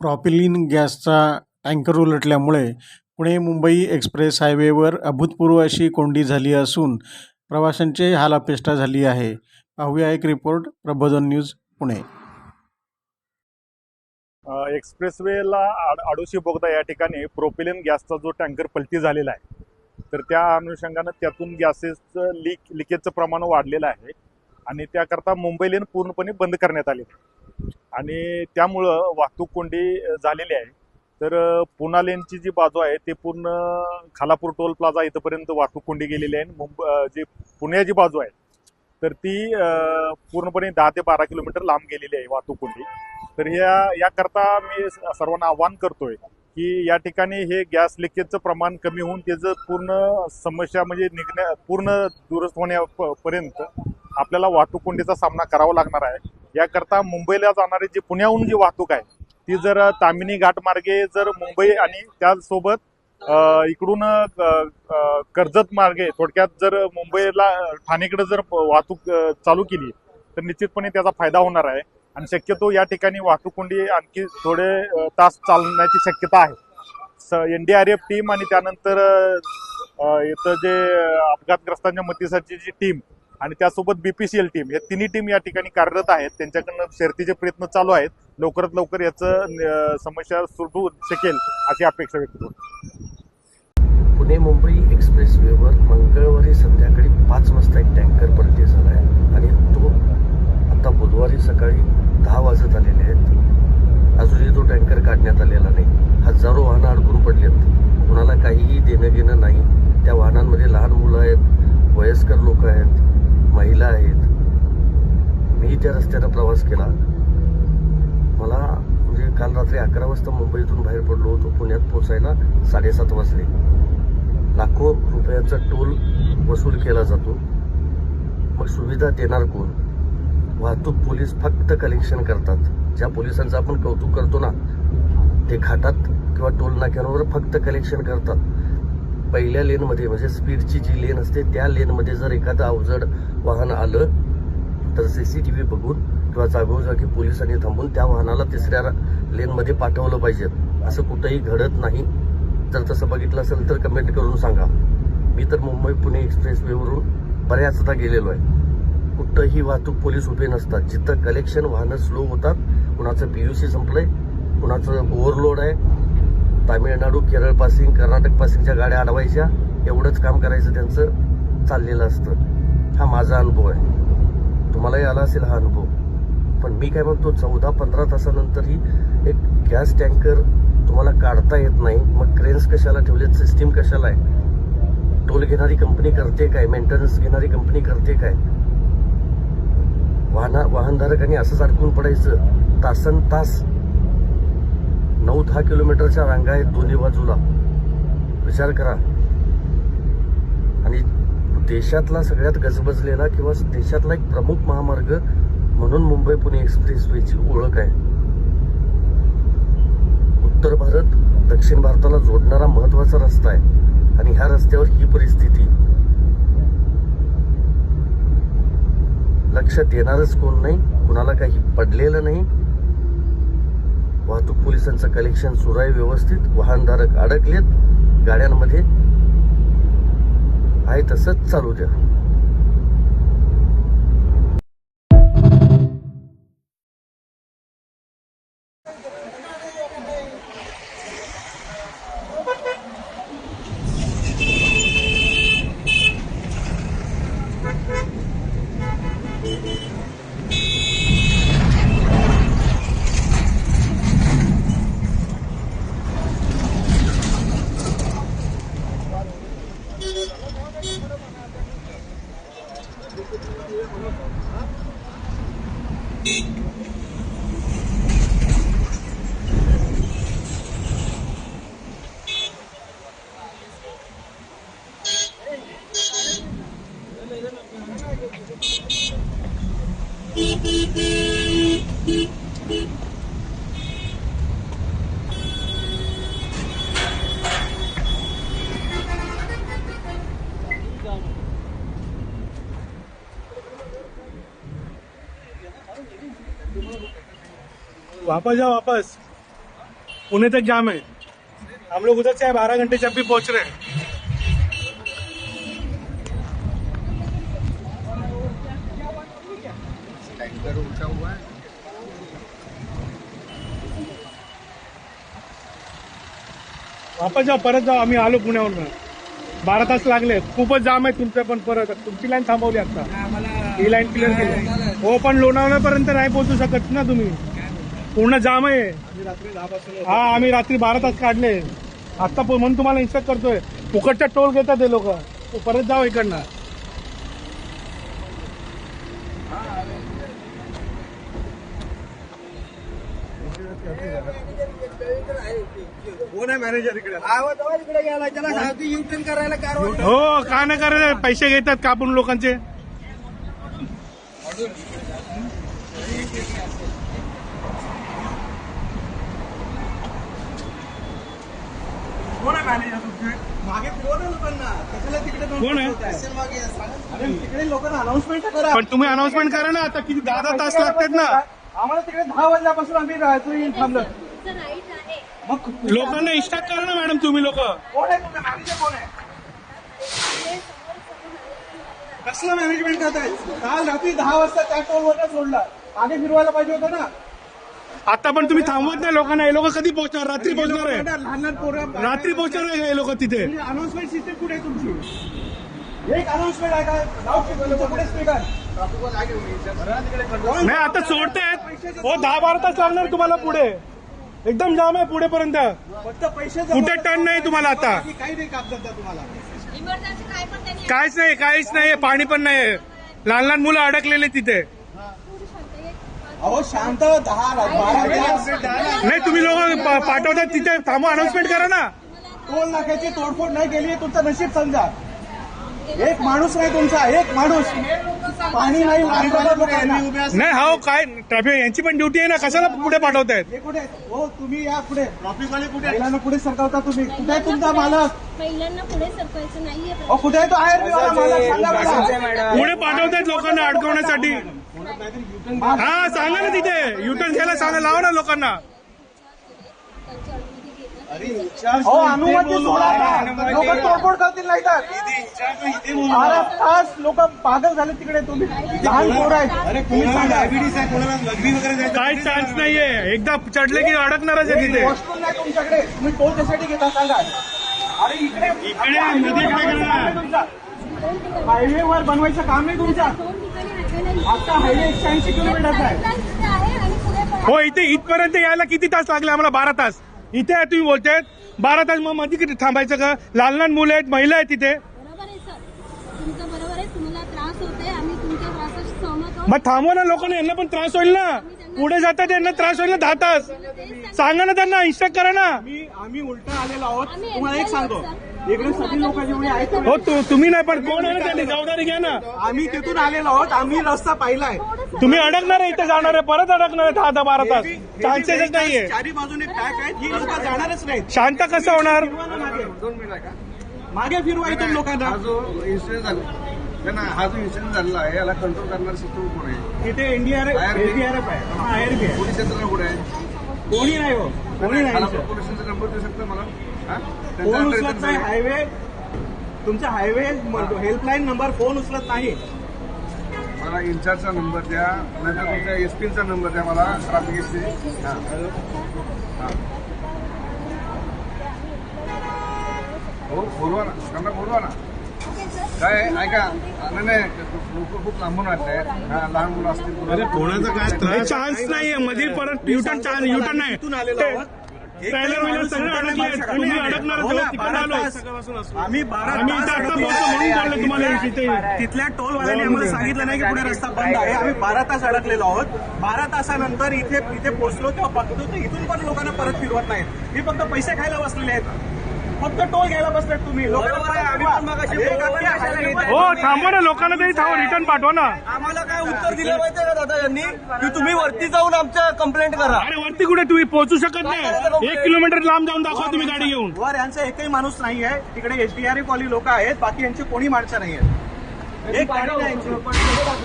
Propylene गॅसचा tanker उलटल्यामुळे Pune Mumbai express हायवेवर अभूतपूर्व अशी कोंडी झाली असून प्रवाशांची हालअपेष्टा झाली आहे. पाहूया एक रिपोर्ट प्रबोधन न्यूज पुणे. एक्सप्रेसवेला आडोशी बोगदा या ठिकाणी प्रोपिलिन गॅसचा जो टँकर पलटी झालेला आहे, तर त्या अनुषंगानं त्यातून गॅसेसचं लिकेजचं प्रमाण वाढलेलं आहे आणि त्याकरता मुंबई लेन पूर्णपणे बंद करण्यात आली आणि त्यामुळं वाहतूक कोंडी झालेली आहे. तर पुणा लेनची जी बाजू आहे ते पूर्ण खालापूर टोल प्लाझा इथंपर्यंत वाहतूक कोंडी गेलेली आहे. जी पुण्याची बाजू आहे तर ती पूर्णपणे 10 ते 12 किलोमीटर लांब गेलेली आहे वाहतूक कोंडी. तर याकरता मी सर्वांना आवाहन करतोय की या ठिकाणी हे गॅस लिकेजचं प्रमाण कमी होऊन त्याचं पूर्ण समस्या म्हणजे पूर्ण दुरुस्त होण्यापर्यंत आपल्याला वाहतूक कोंडीचा सामना करावा लागणार आहे. याकरता मुंबईला जाणारी जी पुण्याहून जी वाहतूक आहे ती जर तामिनी घाट मार्गे जर मुंबई आणि त्यासोबत इकडून कर्जत मार्गे थोडक्यात जर मुंबईला ठाणेकडे जर वाहतूक चालू केली तर निश्चितपणे त्याचा फायदा होणार आहे आणि शक्यतो या ठिकाणी वाहतूक कोंडी आणखी थोडे तास चालण्याची शक्यता आहे. NDRF टीम आणि त्यानंतर इथं जे अपघातग्रस्तांच्या मदतीसाठी जी टीम आणि त्यासोबत BPCL टीम हे तिन्ही टीम या ठिकाणी कार्यरत आहेत. त्यांच्याकडनं शर्थीचे प्रयत्न चालू आहेत. लवकरात लवकर याचं समस्या सुटू शकेल अशी अपेक्षा व्यक्त करतो. पुणे मुंबई एक्सप्रेसवेवर मंगळवारी संध्याकाळी 5 वाजता एक टँकर पलटी झाला आहे आणि तो आता बुधवारी सकाळी 10 वाजत आलेले आहेत. अजूनही तो टँकर काढण्यात आलेला नाही. हजारो वाहनं अडकून पडलेत. कुणाला काहीही देणं घेणं नाही. त्या वाहनांमध्ये लहान मुलं आहेत, वयस्कर लोक आहेत, महिला आहेत. मी त्या रस्त्यानं प्रवास केला. मला म्हणजे काल रात्री 11 वाजता मुंबईतून बाहेर पडलो होतो. पुण्यात पोचायला 7:30 वाजले. लाखो रुपयांचा टोल वसूल केला जातो. मग सुविधा देणार कोण? वाहतूक पोलीस फक्त कलेक्शन करतात. ज्या पोलिसांचं आपण कौतुक करतो ना, ते घाटात किंवा टोल नाक्यांवर फक्त कलेक्शन करतात. पहिल्या लेनमध्ये म्हणजे स्पीडची जी लेन असते त्या लेनमध्ये जर एखादं अवजड वाहन आलं तर CCTV बघून किंवा जागोजागी पोलिसांनी थांबून त्या वाहनाला तिसऱ्या लेनमध्ये पाठवलं पाहिजे. असं कुठंही घडत नाही. जर तसं बघितलं असेल तर कमेंट करून सांगा. मी तर मुंबई पुणे एक्सप्रेसवेवरून बऱ्याचदा गेलेलो आहे. कुठंही वाहतूक पोलीस उभे नसतात. जिथं कलेक्शन वाहनं स्लो होतात, कुणाचं PUC संपलंय, कुणाचं ओव्हरलोड आहे, तामिळनाडू केरळ पासिंग कर्नाटक पासिंगच्या गाड्या अडवायच्या, एवढंच काम करायचं त्यांचं चाललेलं असतं. हा माझा अनुभव आहे. तुम्हालाही आला असेल हा अनुभव. पण मी काय म्हणतो, 14-15 तासानंतरही एक गॅस टँकर तुम्हाला काढता येत नाही. मग क्रेन्स कशाला ठेवलेत? सिस्टीम कशाला आहे? टोल घेणारी कंपनी करते काय? मेंटेनन्स घेणारी कंपनी करते काय? वाहनधारकांनी असंच अडकून पडायचं तासन तास. 9-10 किलोमीटरच्या रांगा आहेत दोन्ही बाजूला. विचार करा. आणि देशातला सगळ्यात गजबजलेला किंवा देशातला एक प्रमुख महामार्ग म्हणून मुंबई पुणे एक्सप्रेसवेची ओळख आहे. उत्तर भारत दक्षिण भारताला जोडणारा महत्वाचा रस्ता आहे आणि ह्या रस्त्यावर ही परिस्थिती. लक्ष देणारच कोण नाही. कुणाला काही पडलेलं नाही. वाहतूक पोलिसांचं कलेक्शन सुरू आहे व्यवस्थित. वाहनधारक अडकलेत गाड्यांमध्ये. आहे तसंच चालू द्या. वापस जाओ वापस. पुणे तक जाम है। हम लोग उधर से 12 घंटे जब भी पहुंच रहे हैं। वापस जाओ, परत जाऊ, आम्ही आलो पुण्यावरून। 12 तास लागले, खूपच जाम आहे तुमचं पण। परत तुमची लाईन थांबवली आता, ही लाईन क्लिअर केली हो, पण लोणावळ्यापर्यंत नाही पोहोचू शकत ना तुम्ही, पूर्ण जाम आहे। हा, आम्ही रात्री 12 तास काढले आता, म्हणून तुम्हाला इन्स्ट्रक्ट करतोय। फुकटचा टोल घेतात ते लोक, परत जाओ इकडनं। कोण आहे मॅनेजर इकडे? इकडे गेला, त्याला सांगतो युटर्न करायला कारवाई. हो, का नाही करायचं, पैसे घेतात कापून लोकांचे। कोण आहे मॅनेजर तुमचे? मागे फिरवा ना लोकांना, कशाला तिकडे कोण आहे? अरे तिकडे लोकांना अनाउन्समेंट करा। पण तुम्ही अनाउन्समेंट करा ना, आता किती 10 तास लागतात ना। आम्हाला तिकडे 10 वाजल्यापासून आम्ही राहतो थांबलो। मग लोकांना इन्स्ट्रक्ट करा ना मॅडम, तुम्ही लोक। कोण आहे तुमचा मॅनेजर? कोण आहे? कसलं मॅनेजमेंट करताय? काल रात्री 10 वाजता त्या टोलवर सोडला, मागे फिरवायला पाहिजे होतं ना। आता पण तुम्ही थांबवत नाही लोकांना, हे लोक कधी पोहोचणार? रात्री पोहोचणार आहे, लहान लहान पोरं रात्री पोहोचणार आहे हे लोक तिथे। अनाउन्समेंट सिस्टम कुठे आहे तुमची? एक अनाउन्समेंट आहे का? पुढे स्पीकर नाही, आता सोडतायत हो, 10-12 तास लागणार तुम्हाला पुढे, एकदम जाम आहे पुढेपर्यंत। फक्त पैसे कुठे टर्न नाही तुम्हाला आता, काही नाही कागदात तुम्हाला। काहीच नाही, पाणी पण नाही, लहान लहान मुलं अडकलेले तिथे। अहो शांत 10-12 नाही, तुम्ही लोक पाठवतात तिथे, थांबवा, अनाउन्समेंट करा ना। टोल नाक्याची तोडफोड नाही केली, तुमचं नशीब समजा। एक माणूस नाही तुमचा, एक माणूस, पाणी नाही लोकांना। नाही, हो काय ट्रॅफिक यांची पण ड्युटी आहे ना, कशाला पुढे पाठवतायत? हे कुठे? हो तुम्ही या पुढे, ट्रॉफिकवाले कुठे? महिलांना पुढे सरकवता तुम्ही, कुठे आहे तुमचा मालक? महिलांना पुढे सरकायचं नाहीये। अहो कुठे आहे तो आयर मालक? सांगा मला। पुढे पाठवतायत लोकांना अडकवण्यासाठी। हा, सांगा ना तिथे युटर्न घ्यायला सांगा, लावा ना लोकांना। हो अनुमती सोडा ना, लोक तोडफोड करतील नाही तर। 12 तास लोक पागल झाले तिकडे, तुम्ही लहान पोरं आहेत। अरे तुम्ही सांगा, काही चान्स नाहीये, एकदा चढले की अडकणारच आहे तिथे। वॉशरूम नाही तुमच्याकडे, तुम्ही टोल कशासाठी घेता सांगा? अरे इकडे मध्ये काय करणार? हायवेवर बनवायचं काम नाही तुमचं। आता हायवे 180 किलोमीटरचा आहे। हो, इथे इथपर्यंत यायला किती तास लागले आम्हाला? 12 तास। इथे आहे तुम्ही बोलतायत 12 तास, मग मध्ये किती थांबायचं का? लहान लहान मुलं आहेत, महिला आहेत तिथे। बरोबर आहे सर, तुमचं बरोबर आहे, तुम्हाला त्रास होतोय, आम्ही तुमच्या त्रासाशी सहमत आहोत। मग थांबवा ना, लोकांना, यांना पण त्रास होईल ना, पुढे जातात यांना त्रास होईल ना 10 तास। सांगा ना त्यांना, इन्स्ट्रक्ट करा ना। आम्ही उलट आलेलो आहोत, तुम्हाला एक सांगतो, इकडे सगळी लोक जेवढी आहेत हो, तुम्ही नाही, पण कोण आहे ना, त्यांनी जबाबदारी घ्या ना। आम्ही तिथून आलेलो आहोत, आम्ही रस्ता पाहिलाय। तुम्ही अडकणार आहे, इथे जाणार आहे, परत अडकणार आहे 10-12 तास, चान्सेसच नाहीये। चारी बाजूने पॅक आहेत, ही लोक जाणारच नाहीत। शांत कसं होणार? मागे फिरवा इथून लोकांना। हा जो इन्सिडेंट झालेला आहे, याला कंट्रोल करणार सिस्टम कोण आहे? इथे एनडीआरएफ आहे, आयआरबी आहे। पोलीस यंत्रणा कुठे आहे? कोणी नाही हो, कोणी नाही सर। पोलीस स्टेशनचा नंबर देऊ शकता मला? फोन उचलत नाही, हायवे तुमचा हायवे हेल्पलाईन नंबर फोन उचलत नाही। मला इन्चार्जचा नंबर द्या, नंतर तुमच्या एसपीचा नंबर द्या मला, ट्रॅफिक एसपी। हो, बोलवा ना, त्यांना बोलवा ना। काय ऐका, नाही लोक खूप लांबून वाटले, लहान मुलं असतील। अरे कोणाचा काय चान्स नाहीये, मध्ये परत युटर्न नाही। इथून आलेलो आहोत, ट्रेलर व्हीलर सगळे अडकले, तुम्ही अडकणार तिकडे आलो आम्ही 12 आम्ही इथे आता पोहोचलो म्हणून बोललो तुम्हाला तिथे। तिथल्या टोलवाल्याने आम्हाला सांगितलं नाही की पुढे रस्ता बंद आहे। आम्ही 12 तास अडकलेलो आहोत। 12 तासानंतर इथे पोहोचलो तेव्हा बघतो तर इथून पण लोकांना परत फिरवत नाहीत। मी फक्त पैसे खायला बसलेले आहेत, फक्त टोल घ्यायला बसलेत तुम्ही। हो, थांबवा ना लोकांना, तरी थांबवा, रिटर्न पाठवा ना। आम्हाला काय उत्तर दिलं माहितीये का दादा यांनी, की तुम्ही वरती जाऊन आमच्या कंप्लेंट करा। अरे वरती कुठे, तुम्ही पोहोचू शकत नाही, 1 किलोमीटर लांब जाऊन दाखवा तुम्ही गाडी घेऊन। वर यांचा एकही माणूस नाही आहे, तिकडे एसडीआरएफ वाली लोक आहेत, बाकी यांची कोणी माणसं नाही आहेत। एक गाडी नाही यांची।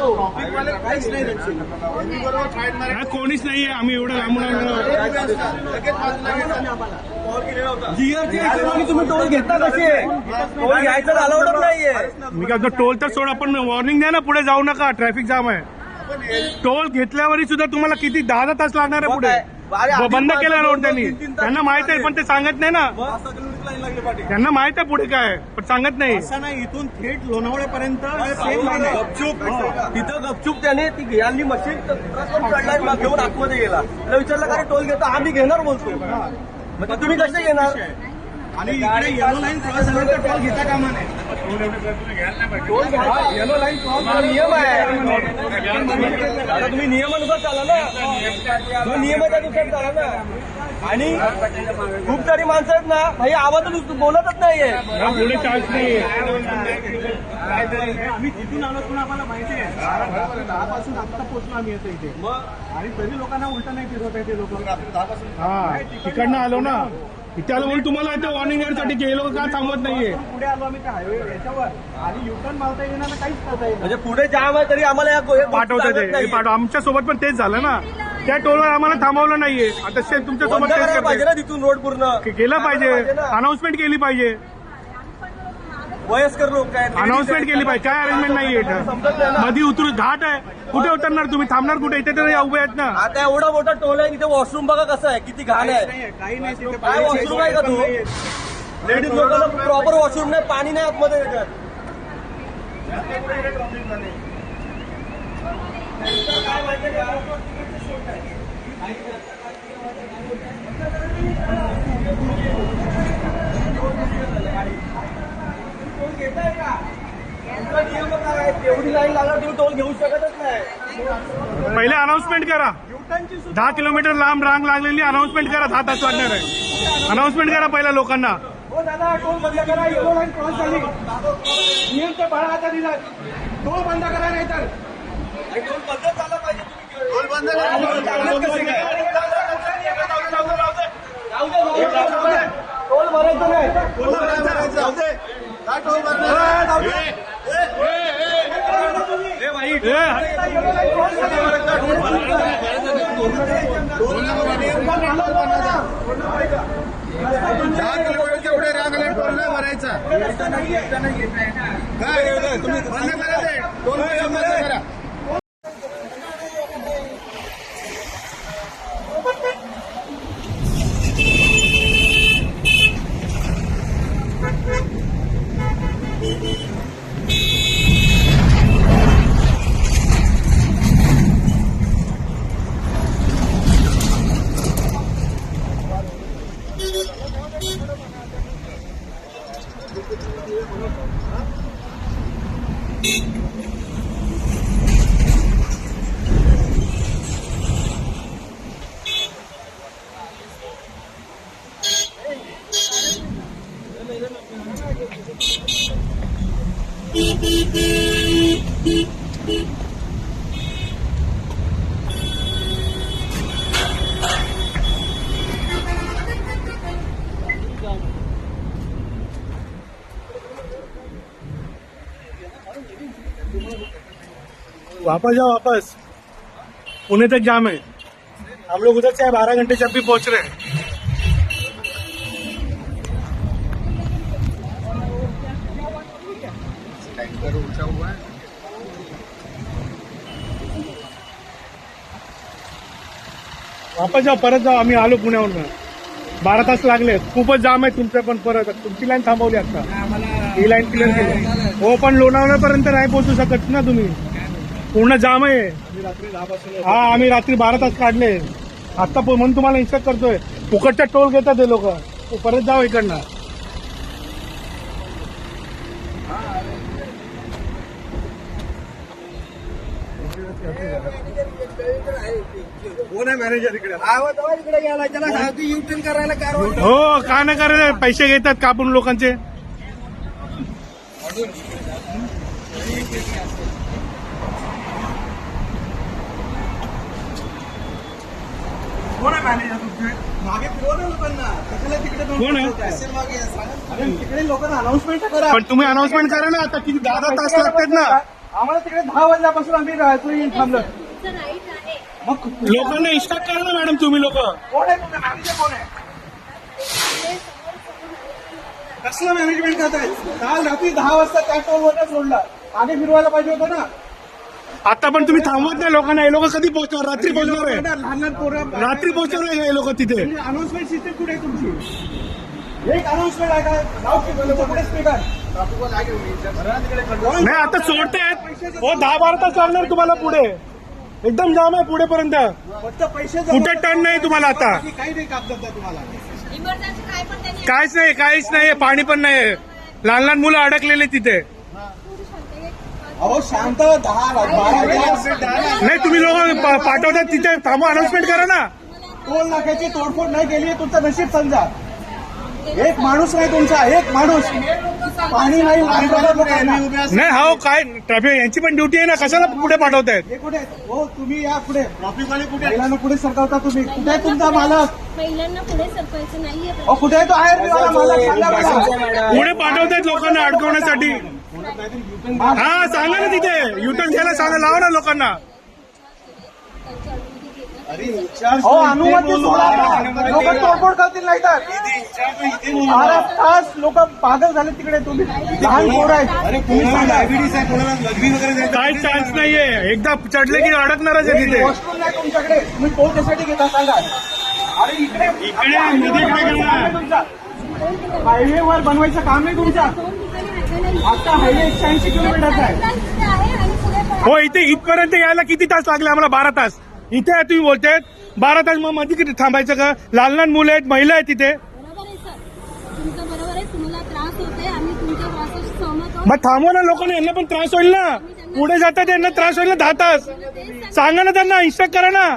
काहीच नाही त्यांची. नाही, कोणीच नाहीये. आम्ही एवढं लांबून आलो. GRT आहे, तुम्ही टोल घेता कसे? टोल घ्यायचं अलाउडच नाहीये. मी काय टोल तर सोड, आपण वॉर्निंग द्या ना, पुढे जाऊ नका, ट्रॅफिक जाम आहे. टोल घेतल्यावरही सुद्धा तुम्हाला किती 10 तास लागणार आहे पुढे. बंद केला रोड त्यांनी. त्यांना माहित आहे पण ते सांगत नाही ना. त्यांना माहित आहे पुढे काय, पण सांगत नाही. असं नाही, इथून थेट लोणावळ्यापर्यंत सेम लाईन आहे. गपचूप तिथं गपचूप त्याने ती यांनी मशीन चढला घेऊन आतमध्ये गेला. त्याला विचारलं का रे टोल घेतो? आम्ही घेणार बोलतो. मग तुम्ही कसे घेणार? आणि इकडे येलो लाईन क्रॉस झाल्यानंतर टोल घेता कामा नाही. टोल घ्या, येलो लाईन क्रॉस नियम आहे. आता तुम्ही नियमानुसार चाला ना, जो नियम आहे त्यानुसार चाला ना. आणि खूप सारी माणसं आहेत ना भाई, आवाजच बोलतच नाहीये. पुढे चान्स नाहीये. आम्ही तिथून आलो पण आम्हाला माहिती आहे 10 पासून आता पोहोचलो आम्ही येतो इथे. आणि तरी लोकांना उलटा नाही फिरवत आहे ते लोक. हा, तिकडनं आलो ना, इथे आलो म्हणून तुम्हाला इथे वॉर्निंग देण्यासाठी गेलो का थांबवत नाहीये. पुढे आलो आम्ही त्या हायवे याच्यावर आणि युटर्न मारता येणार ना, काहीच करता येईल. म्हणजे पुढे जाम आहे तरी आम्हाला पाठवतात ते. आमच्या सोबत पण तेच झालं ना. त्या टोलवर आम्हाला थांबवलं नाहीये. आता तुमच्या सोबत तेच पाहिजे ना तिथून रोड पूर्ण केलं पाहिजे. अनाउन्समेंट केली पाहिजे. वयस्कर लोक आहेत. अनाउन्समेंट केली पाहिजे. काय अरेंजमेंट नाहीये इथं. मध्ये उतरू, घाट आहे, कुठे उतरणार तुम्ही? थांबणार कुठे? इथे तर उभे आहेत ना. आता एवढा मोठा टोल आहे, इथे वॉशरूम बघा कसं आहे, किती घाण आहे. काही नाही, काय वॉशरूम आहे का तू? लेडीज लोकांना प्रॉपर वॉशरूम नाही, पाणी नाही आतमध्ये येतात. एवढी लाईन लागणार, तुम्ही टोल घेऊ शकतच नाही. पहिले अनाउन्समेंट करा. 10 किलोमीटर लांब रांग लागलेली, अनाउन्समेंट करा. 10 तास वाटणार आहे. अनाउन्समेंट करा पहिला लोकांना. हो दादा, टोल बंद करा. येलो लाईन क्रॉस झाली. नियमचा पाळा आता दिला. टोल बंद करा, नाही तर टोल बंद झाला पाहिजे. टोल बंद करा. टोल भरायचं नाही. टोल भरायचं जाऊ दे. काय टोल भरणार? जाऊ दे. एवढे रांगले टोल नाही भरायचा. काय तुम्ही बंद करा ते टोल बंद करा. वापस जाओ, वापस. पुणे तक जाम है. हम लोग उधर से 12 घंटे से अभी पहुंच रहे हैं. टैंकर ऊंचा हुआ है. वापस जाओ, परत जाओ. आम्ही आलो पुण्याहून. 12 तास लागले. खूपच जाम आहे तुमचं पण. परत तुमची लाईन थांबवली आता. ही लाईन क्लिअर केली. हो, पण लोणावळ्यापर्यंत नाही पोहोचू शकत ना तुम्ही. पूर्ण जाम आहे. हा, आम्ही रात्री 12 तास काढले. आता म्हणून तुम्हाला इन्स्ट्रक्ट करतोय. फुकटचा टोल घेतात ते लोक. परत जाओ इकडनं. कोण आहे मॅनेजर इकडे? इकडे गेला, त्याला सांगतो युटर्न करायला कारवाई. हो, काय नाही करायचं. पैसे घेतात कापून लोकांचे. कोण आहे मॅनेजर तुमचे? मागे फिरवा लोकांना. कशाला तिकडे कोण आहे? अरे तिकडे लोकांना अनाउन्समेंट करा. पण तुम्ही अनाउन्समेंट करा ना. आता किती 10 तास लागतात ना. आम्हाला तिकडे 10 वाजल्यापासून आम्ही थांबलो. तुमचं राईट आहे. मग लोकांना इन्स्ट्रक्ट करा ना मॅडम तुम्ही लोक. कोण आहे तुमचं मॅनेजर कोण आहे? ते समोर कसलं मॅनेजमेंट करताय? काल रात्री 10 वाजता त्या टोलवर सोडला. आधी फिरवायला पाहिजे होतं ना. आता पण तुम्ही थांबवत नाही लोकांना. हे लोक कधी पोहोचणार? रात्री पोहोचणार आहे. लहान लहान पोरं रात्री पोहोचणार आहे हे लोक तिथे. अनाउन्समेंट सिस्टम कुठे आहे तुमची? एक अनाउन्समेंट आहे का? लाऊडस्पीकर कुठे स्पीकर? नाही आता सोडतायत हो. 10-12 तास लागणार तुम्हाला पुढे. एकदम जाम आहे पुढेपर्यंत. फक्त पैसे कुठे टर्न नाही तुम्हाला आता. काही नाही कागद तुम्हाला. इमर्जन्सी काय पण त्यांनी काहीच नाही. पाणी पण नाही. लहान लहान मुलं अडकलेले तिथे. अहो शांत 12 नाही तुम्ही लोक पाठवतात तिथे. थांबा अनाउन्समेंट करा ना. टोल नाक्याची तोडफोड नाही केली तुमचं नशीब समजा. एक माणूस नाही तुमचा. एक माणूस पाणी नाही लोकांना. नाही हो काय ट्रॅफिक यांची पण ड्युटी आहे ना. कशाला पुढे पाठवतायत? हे कुठे? हो तुम्ही या पुढे. ट्रॉफिकवाले कुठे? महिलांना पुढे सरकवता तुम्ही. कुठे आहे तुमचा मालक? महिलांना पुढे सरकवायचं नाहीये. अहो कुठे आहे तो आयर्वीवाला मालक? सांगा मला. पुढे पाठवतायत लोकांना अडकवण्यासाठी. हा सांगा ना तिथे युटर्न घ्यायला सांगा. लावा ना लोकांना. हो अनुमती सोडा. लोक तोडफोड करतील नाही तर 12 तास लोक पागल झाले तिकडे. तुम्ही लहान पोरं आहेत. तुम्ही सांगा. काही चान्स नाहीये. एकदा चढले की अडकणारच आहे तिथे. वॉशरूम नाही तुमच्याकडे. तुम्ही टोल कशासाठी घेता सांगा. अरे इकडे हायवे वर बनवायचं काम नाही तुमच्या. आता हायवे 180 किलोमीटरचा आहे. हो इथे इथपर्यंत यायला किती तास लागले आम्हाला? 12 तास. इथे आहे तुम्ही बोलतायत 12 तास. मग मध्ये किती थांबायचं का? लहान लहान मुलं आहेत, महिला आहेत तिथे. बरोबर आहे सर. तुमचं बरोबर आहे. तुम्हाला त्रास होते. आम्ही तुमच्या त्रासाशी सहमत आहोत. मग थांबवा ना लोकांना. यांना पण त्रास होईल ना. पुढे जातात यांना त्रास होईल ना 10 तास. सांगा ना त्यांना. इन्स्ट्रक्ट करा ना.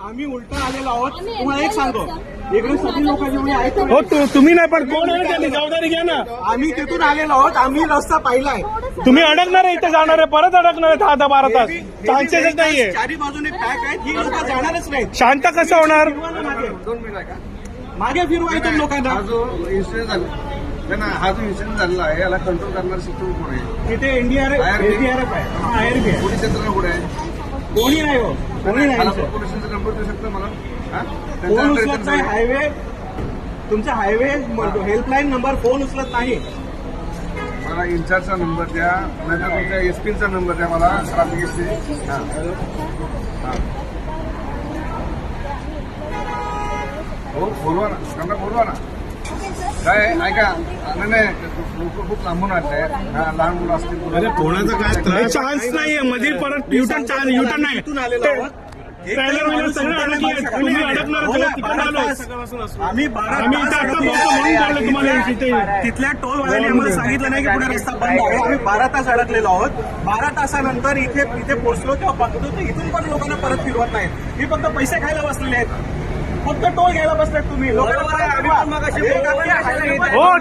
आम्ही उलटा आलेलो आहोत. तुम्हाला एक सांगतो. इकडे सगळी लोक जेवढी आहेत हो तुम्ही नाही पण कोण आहे त्यांनी जबाबदारी घ्या ना. आम्ही तिथून आलेलो आहोत. आम्ही रस्ता पाहिलाय. तुम्ही अडकणार आहे. इथे जाणार आहे. परत अडकणार आहे 10-12 तास. चान्सेसच नाहीये. चारी बाजूने पॅक आहेत. ही लोक जाणारच नाहीत. शांत कसं होणार? 2 मिनिटं का? मागे फिरवा इथून लोकांना. हा जो इन्सिडेंट झाला ना, हा जो इन्सिडेंट झालेला आहे याला कंट्रोल करणार सिस्टम कोण आहे? तिथे एनडीआरएफ एसडीआरएफ आहे. आयआरबी आहे. पोलीस यंत्रणा कुठे आहे? कोणी नाही हो. कोणी नाही मला सर. पोलिसांचा नंबर देऊ शकता मला? हा? फोन उचलत त्यांचा नाही. हायवे तुमचा हायवे हेल्पलाईन नंबर फोन उचलत नाही. मला इन्चार्जचा नंबर द्या, नाहीतर तुमच्या एसपीचा नंबर द्या मला. Traffic SP. हो बोलवा ना. त्यांना बोलवा ना. काय ऐका. नाही लोक खूप लांबून आले. लहान मुलं असतील. अरे कोणाचा काय चान्स नाहीये. मध्ये परत युटर्न नाही. इथून आलेलो आहोत. ट्रेलर वेलर सगळं अडकले. तुम्ही अडकणार तिकडे आलो. आम्ही 12 आम्ही इथे आता बघतो म्हणून बोललो तुम्हाला इथे. तिथल्या टोलवाल्यांनी आम्हाला सांगितलं नाही की पुढे रस्ता बंद आहे. आम्ही 12 तास अडकलेलो आहोत. 12 तासानंतर इथे पोहोचलो तेव्हा बघतो तर इथून पण लोकांना परत फिरवत नाहीत. मी फक्त पैसे खायला बसलेले आहेत. फक्त टोल घ्यायला बसलेत तुम्ही. हो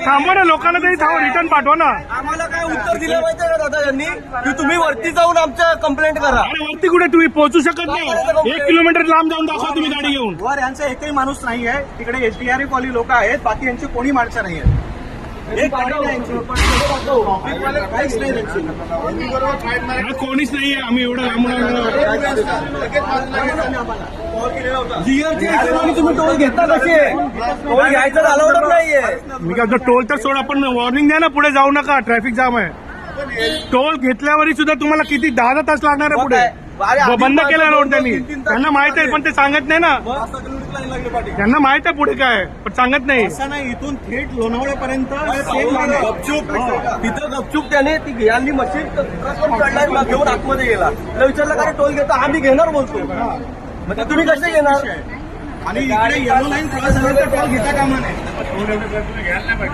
थांबवा ना. लोकांना तरी थांबवा. रिटर्न पाठवा ना. आम्हाला काय उत्तर दिलं माहितीये का दादा यांनी की तुम्ही वरती जाऊन आमच्या कंप्लेंट करा. अरे वरती कुठे तुम्ही पोहोचू शकत नाही. 1 किलोमीटर लांब जाऊन दाखवा तुम्ही गाडी घेऊन. वर यांचा एकही माणूस नाही आहे. तिकडे एसडीआरएफ वाली लोक आहेत. बाकी यांची कोणी माणसं नाही आहेत. एक गाडी नाही यांची. ट्रॉफिकवाले काहीच नाही त्यांची. हा, कोणीच नाहीये. आम्ही एवढं लांबून आलो. तुम्ही टोल घेता कसे? टोल घ्यायचं अलाउडच नाहीये. मी काय म्हणतो, टोल तर सोडा पण वॉर्निंग द्या ना. पुढे जाऊ नका. ट्रॅफिक जाम आहे. टोल घेतल्यावरही सुद्धा तुम्हाला किती 10 तास लागणार आहे पुढे. बंद केला रोड त्यांनी. त्यांना माहित आहे पण ते सांगत नाही ना. त्यांना माहित आहे पुढे काय पण सांगत नाही. असं नाही. इथून थेट लोणावळ्यापर्यंत सेम लाईन आहे. तिथं गपचूप त्याने ती यांनी मशीन चढलाय घेऊन आतमध्ये गेला. त्याला विचारलं का टोल घेता? आम्ही घेणार बोलतो. मग तुम्ही कसे घेणार? आणि इकडे येलो लाईन क्रॉस झाल्यानंतर टोल घेता कामा नाही.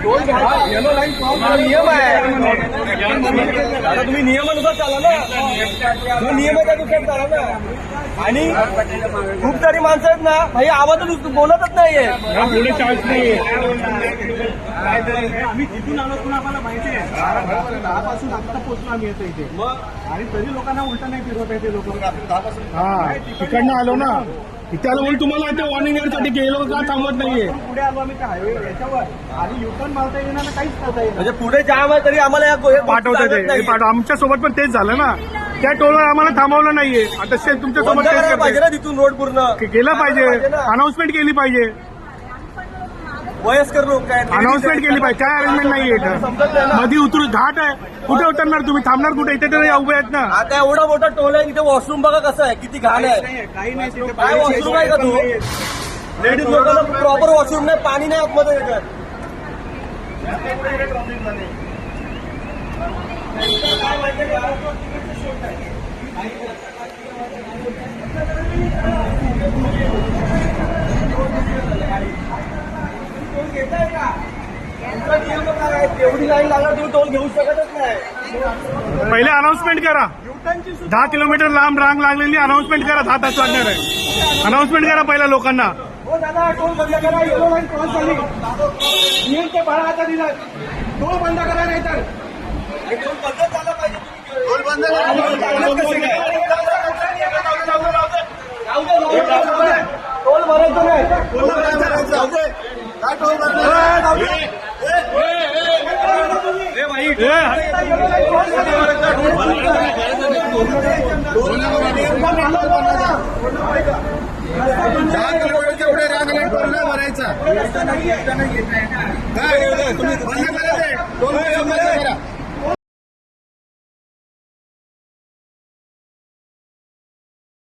टोल घ्या. येलो लाईन क्रॉस हा नियम आहे. आता तुम्ही नियमानुसार चाला ना. जो नियम आहे त्यानुसार चाला ना. आणि खूप सारी माणसं आहेत ना भाई आवाजच बोलतच नाहीये. पुढे चान्स नाहीये. आम्ही तिथून आलो पण आम्हाला माहिती आहे 10 पासून आता पोहोचलो आम्ही येतो इथे. आणि तरी लोकांना उलटा नाही फिरवत आहे ते लोक. हा तिकडनं आलो ना. इथे आलो म्हणून तुम्हाला आता वॉर्निंग देण्यासाठी गेलो का थांबवत नाहीये. पुढे आलो आम्ही त्या हायवे याच्यावर आणि युटर्न मारता येणार काहीच करता येईल. म्हणजे पुढे जाम आहे तरी आम्हाला पाठवतात ते. आमच्या सोबत पण तेच झालं ना. त्या टोलवर आम्हाला थांबवलं नाहीये. आता तुमच्या सोबत पाहिजे ना तिथून रोड पूर्ण गेलं पाहिजे, अनाऊन्समेंट केली पाहिजे, वयस्कर लोक काय अनाऊन्समेंट केली पाहिजे. काय अरेंजमेंट नाहीये इथं. मध्ये उतरू घाट आहे, कुठे उतरणार तुम्ही, थांबणार कुठे, इथे तर उभे आहेत ना. आता एवढा मोठा टोल आहे, इथे वॉशरूम बघा कसं आहे, किती घाण आहे. काय वॉशरूम आहे का तू? लेडीज लोकांना प्रॉपर वॉशरूम नाही, पाणी नाही आतमध्ये येतात. एवढी लाईन लागणार, तुम्ही टोल घेऊ शकतच नाही. पहिले अनाऊन्समेंट करा. 10 किलोमीटर लांब रांग लागलेली, अनाऊन्समेंट करा. 10 तास लागणार आहे. अनाऊन्समेंट करा पहिला लोकांना. हो दादा, टोल बंद करा, येलो लाईन क्रॉस झाली. नियम ते बाळा आता दिला, टोल बंद करा नाही तर टोल बंद झाला पाहिजे. टोल बंद टोल भरायचं नाही. पुढे रांगला टोल नाही भरायचा. तुम्ही बंद करा ते. टोल बंद करा.